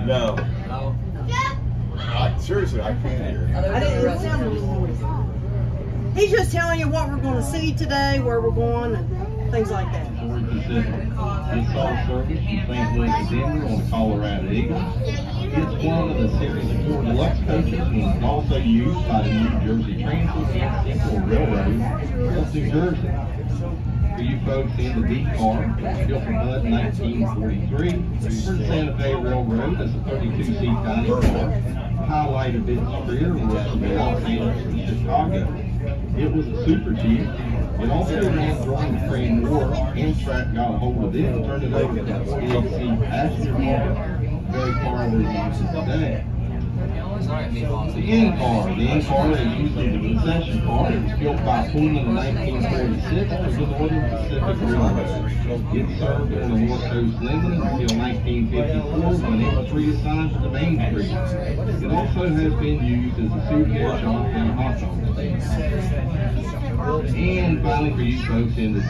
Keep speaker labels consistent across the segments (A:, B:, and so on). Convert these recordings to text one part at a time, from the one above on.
A: No. Seriously, I can't hear.
B: He's just telling you what we're going to see today, where we're going, and things like that.
C: It's all service from St. Louis to Denver on the Colorado Eagles. It's one of the series of 4 deluxe coaches and is also used by the New Jersey Transit and Central Railroad of New Jersey. For you folks in the D car, built for Bud 1943, for the Santa Fe Railroad, it's a 32-seat dining car. Highlight of its career was from Los Angeles to Chicago. It was a super cheap. It also ran during the Korean War. Amtrak got a hold of it and turned it over to the 48-seat passenger car. Very far over today. The in-car. The in-car is usually the concession car. It was built by Pullman in 1946 for the Northern Pacific Railroad. It served on the North Coast Limited until 1954 when it was reassigned to the Main Street. It also has been used as a souvenir shop and a hot dog stand. And finally, for you folks in the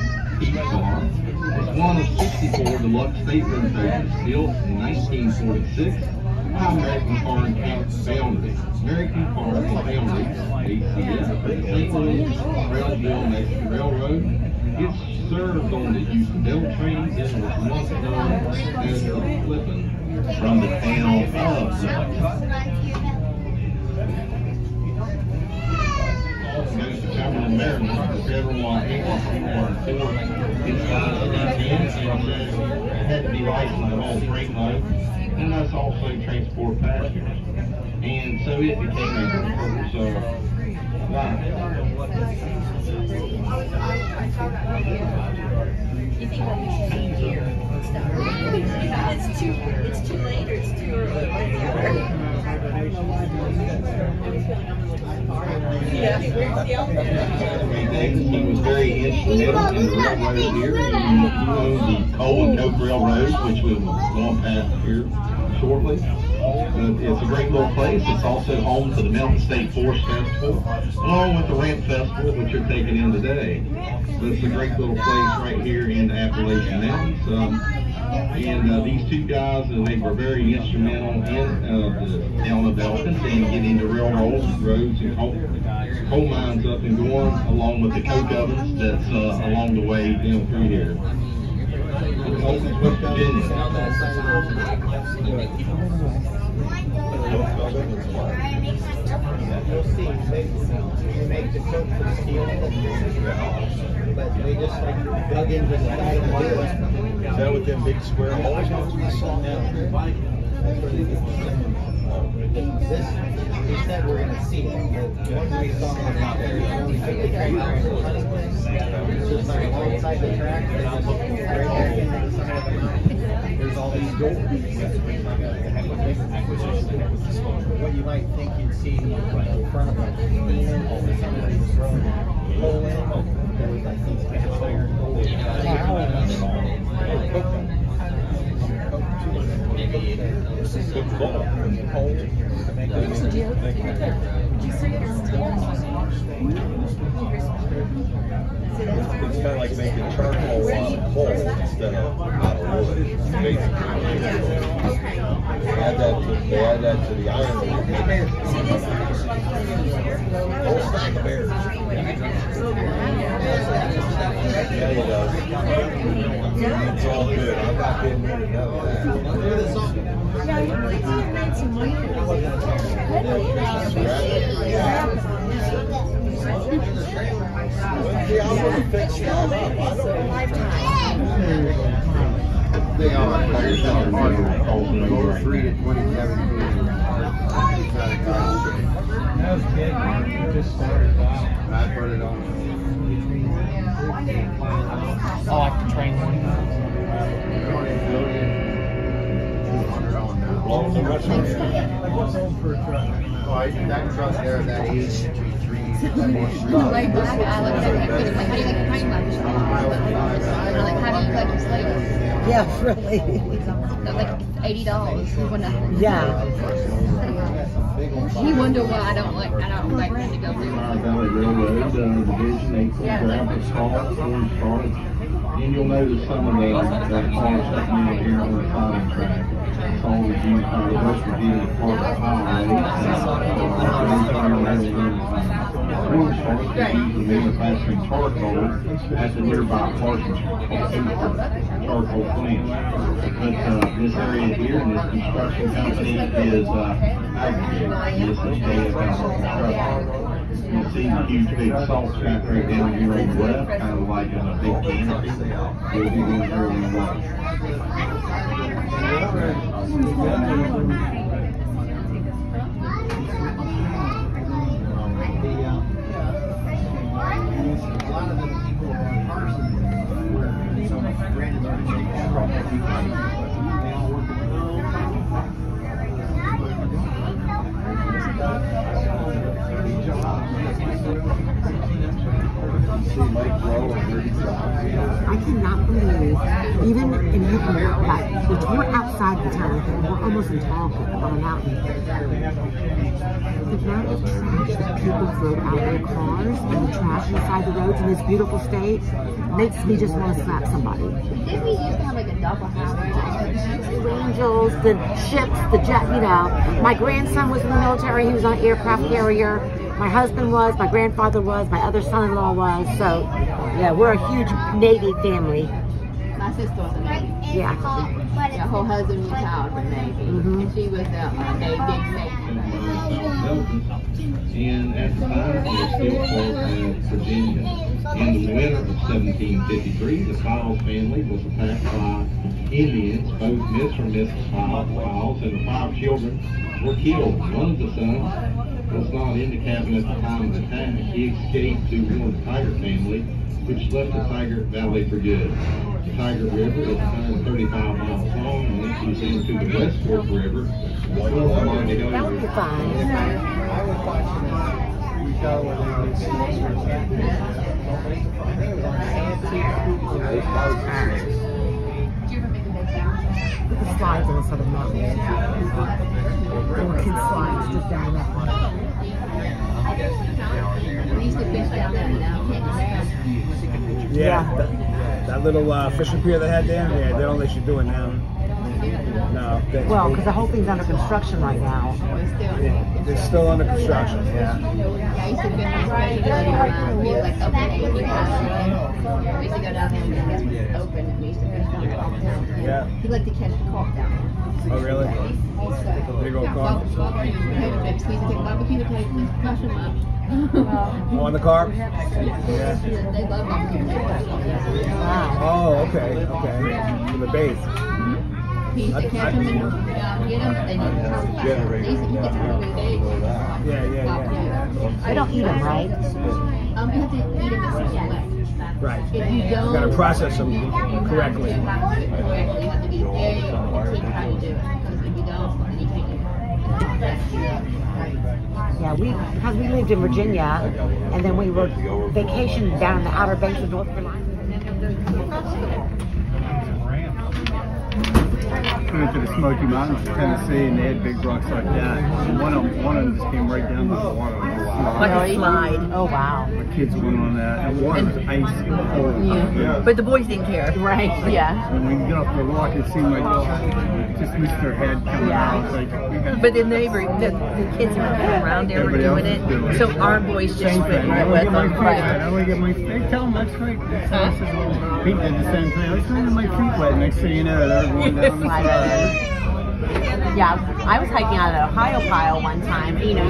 C: East car, it's one of 64 deluxe stateroom coaches built in 1946 by American Car and Foundry. American Car and Foundry, ACF, the St. Louis Railville Mexican Railroad. It's served on the Houston Bell train. It was once known as the Flippin' from the town of Cumberland, Maryland, the federal law had to be licensed on all freight loads, and thus also transport passengers. And so it became a purpose line.
D: It's too late or it's too early.
C: He was very instrumental in the railroad here. He owned the Coal and Coke Railroad, which we'll go on past here shortly. It's a great little place. It's also home to the Mountain State Forest Festival, along with the Ramp Festival, which you're taking in today. So it's a great little place right here in the Appalachian Mountains. And these two guys, they were very instrumental in the town of Elkins and getting the railroads, roads, and coal mines up and going, along with the coke ovens that's along the way down through here. Elkins, West Virginia.
E: You'll see, they make the coke for the steel, but they just like dug into the side of the wood.
A: Is that with them big square holes?
E: That's where they get the this we said we're going to see it. The one we saw out there is only 50 tracks. It's just like alongside the track, they just right back into the side of the there's all these doors. What you might think you'd see in front of a demon or somebody was throwing a hole in, there was like these cast iron holes.
A: It's kind of like making charcoal on a pole instead of out of wood. Basically. They add that to the iron. Whole stack of bears. Yeah, he does. It's all good. I'm not getting rid of that.
E: They are. 3 to 27. just started.
A: I put it on.
E: I like the train one.
A: What's on for a truck? Oh, that truck there, that age,
D: On the way back, I looked at it and like, how do you like the train lunch? And I'm like, how do you legislate it?
B: Yeah, really.
D: They're like $80 for nothing.
B: Yeah.
D: You wonder why I don't like to go there.
C: Valley Railroad Division 8 gravel salt, orange salt. And you'll notice some of the cars sitting out here on the siding track. It's all the unified West Virginia Park Highway. Orange salt is used in manufacturing charcoal at the nearby Parsons charcoal plant. But this area here, and this construction company is aggregate. This is data about construction. You see the huge big salt shack right down here on the left, kind of like in a big canopy. You'll be going here on the right.
E: A lot of the people on Parsons were branded they all work at
F: I cannot believe, even in Newton, which we're outside the town, we're almost in Talcott on a mountain. The amount of trash that people throw out their cars and the trash inside the roads in this beautiful state makes me just want to slap somebody.
D: Didn't we used to have like a double house?
F: The Angels, the ships, the jet, you know. My grandson was in the military, he was on an aircraft carrier. My husband was, my grandfather was, my other son-in-law was. So, yeah, we're a huge Navy family.
D: My sister was a Navy.
F: Yeah.
D: Yeah, her husband retired from Navy. And she was a Navy.
C: And at the time, it was still called Virginia. In the winter of 1753, the Files family was attacked by Indians. Both Mr. and Mrs. Files and the 5 children were killed. One of the sons was not in the cabin at the time of the attack. He escaped to warn the Tiger family, which left the Tiger Valley for good. The Tiger River is 135 miles long and empties into the West Fork River.
F: That would be fine. Look at the slides on the side of the mountain. Elkins slides just down that way.
D: We used to fish down there now.
E: Yeah, that little fishing pier they had there, yeah, they don't let you do it now. No.
F: Well, because the whole thing's under construction right now.
E: They're still under construction, yeah.
D: I used to fish around. We like up in 85. We used to go down there and it was open and we used to fish down there all the time.
E: Yeah.
D: He liked to catch the carp down there.
E: Oh, really? Big old carp.
D: Potato chips. We used to take barbecue potatoes, crush them up.
E: Oh, on the carp? Yeah.
D: They love barbecue potatoes.
E: Oh, okay. For the base.
D: He used to catch them and get them, and then turn them back. They used to get them every day.
E: Yeah.
F: I don't eat them, right?
D: You have to eat them a certain way.
E: Right.
D: If you don't,
E: You gotta process them correctly.
D: You have to do it correctly. You have to be very particular how you do it. Because if you don't, then you can't do it.
F: Yeah, because we lived in Virginia, and then we were vacationing down in the Outer Banks of North Carolina.
E: Went to the Smoky Mountains of Tennessee, and they had big rocks like that. And one of them just came right down to the water.
G: Like a slide.
F: Oh, wow.
E: My kids went on that, and the water was icy and cold.
G: Yeah. But the boys didn't care.
F: Right.
G: Yeah.
E: And when you get off the rock, it seemed like just missed their head coming out. Like,
G: But then the kids were around there were doing it. So our boys just went right with them.
E: They tell them that's right. Pete did the same thing. Let's get my feet wet. Next thing you know, they're going down the slide.
F: Yeah, I was hiking out at Ohio Pile one time. You know,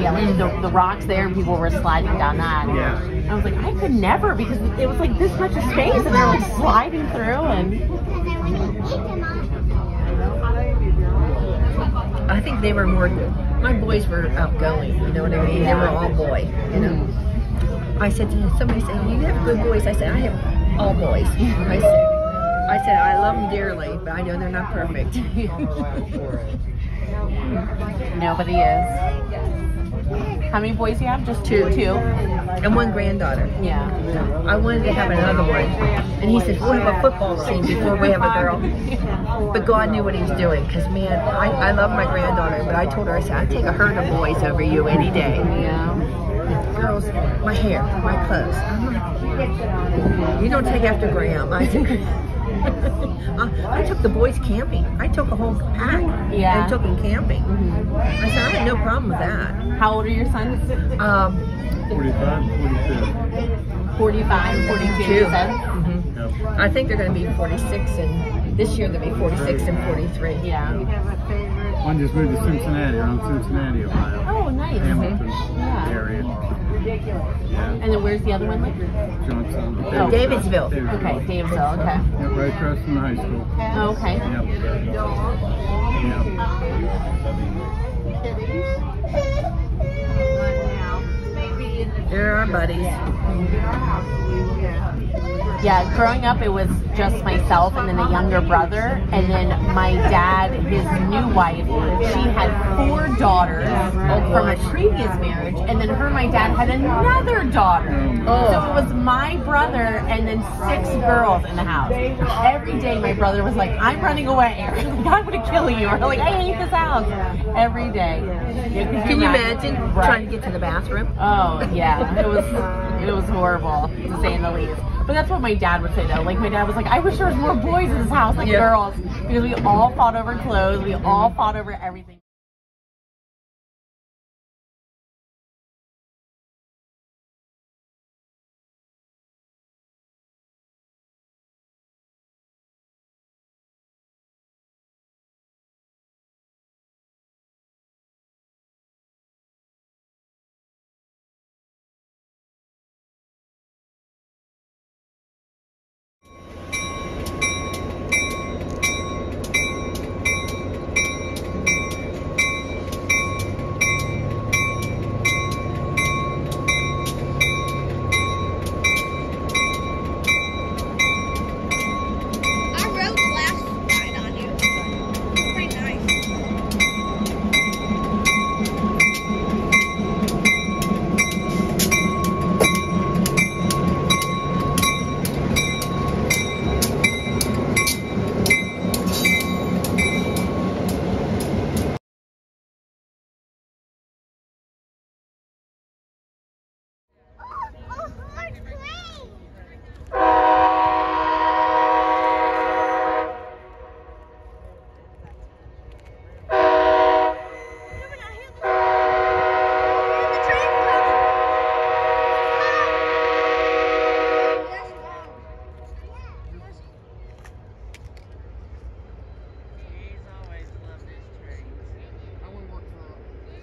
F: the rocks there, and people were sliding down that.
E: Yeah.
F: I was like, I could never, because it was like this much of space, and they're like sliding through, and
G: I think they were more, my boys were outgoing, you know what I mean? They were all boy, you know. I said to somebody said, you have good boys. I said, I have all boys. I said, I love them dearly, but I know they're not perfect.
H: Nobody is. How many boys do you have? Just two?
G: And one granddaughter.
H: Yeah.
G: I wanted to have another one. And he said, we'll have a football team before we have a girl. But God knew what he was doing. Because, man, I love my granddaughter. But I told her, I said, I'd take a herd of boys over you any day.
H: Yeah.
G: Girls, my hair, my clothes. You don't take after Graham. I said, I took the boys camping. I took a whole pack and took them camping. I said, I had no problem with that.
H: How old are your sons?
A: 45, 42.
H: 45, 42, you said?
G: I think they're going to be 46, and this year they'll be 46 and 43.
H: Yeah.
A: One just moved to Cincinnati, around Cincinnati, Ohio.
H: Oh, nice.
A: Hamilton area. Yeah.
H: And then where's the other one?
A: Johnson.
H: Oh,
G: Davidsville.
H: Okay, Davidsville, okay.
A: Yep, right across from the high school.
H: Oh, okay.
A: Yep.
G: They're our buddies.
H: Yeah, growing up it was just myself and then a younger brother, and then my dad, his new wife, she had 4 daughters from a previous marriage, and then her and my dad had another daughter. So it was my brother and then 6 girls in the house. Every day my brother was like, I'm running away, or like, I'm gonna kill you, or like, I hate this house. Every day.
G: Can you imagine trying to get to the bathroom?
H: Oh yeah, it was horrible to say the least. But that's what my dad would say though. Like my dad was like, I wish there was more boys in this house, like girls, because we all fought over clothes, we all fought over everything.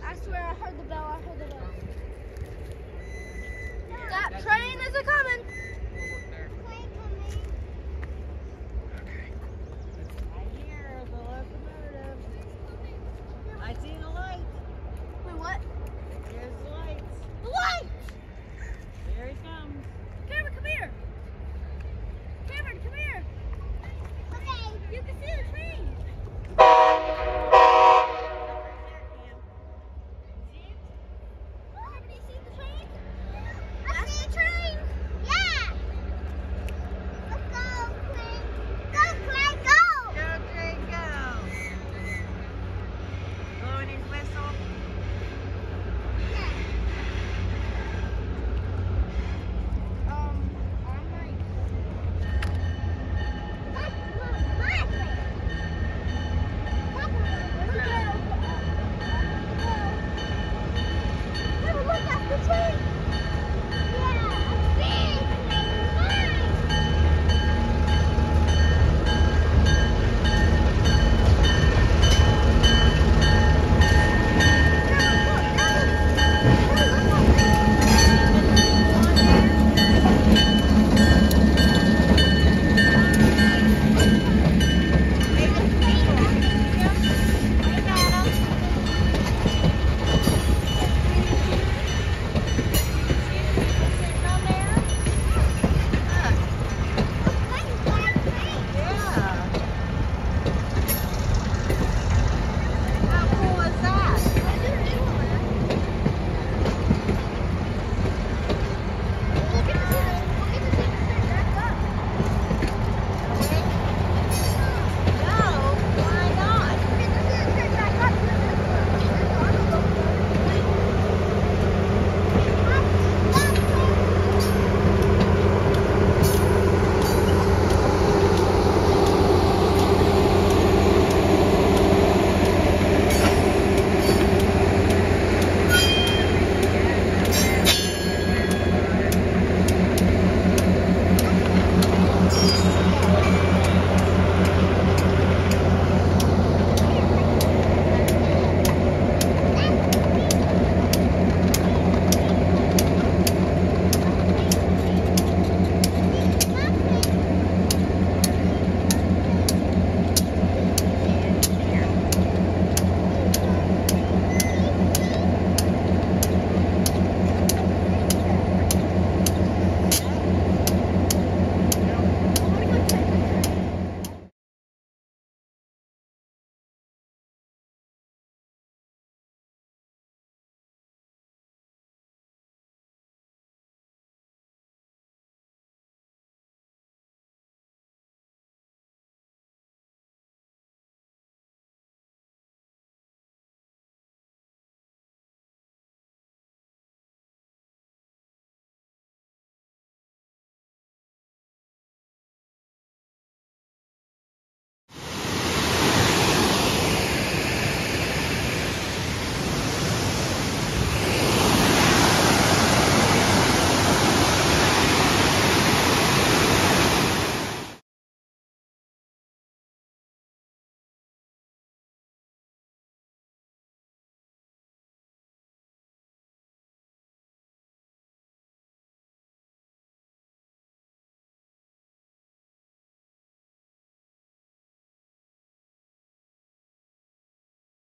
I: I swear I heard the bell, That train is a-coming!